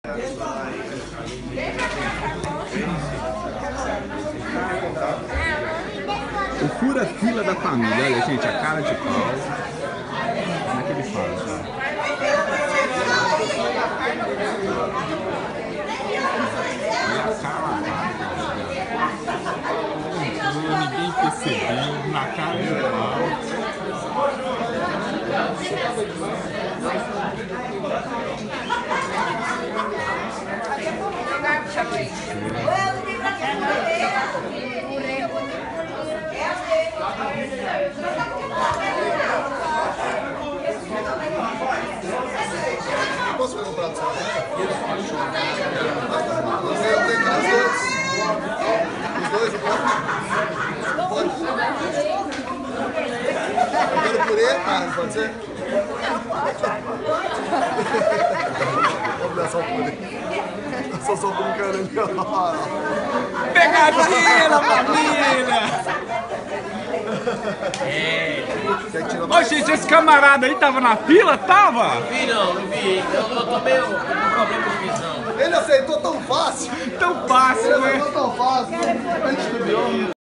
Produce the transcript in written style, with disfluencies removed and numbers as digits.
O fura-fila da família, olha gente, a cara de pau. Como é que ele faz? Olha a cara lá. Ninguém percebeu, na cara de pau. Posso pegar um prato só? Eu tenho que os dois, eu posso? Pode? Eu quero purê, carne, pode ser? Vamos dar só o purê. Eu só brincando ali. Pegadinha, família! Ô, gente, esse camarada aí tava na fila? Tava? Vi não vi. Eu tô meio com problema de visão. Ele aceitou tão fácil. Tão fácil, Ele né? aceitou tão fácil. A gente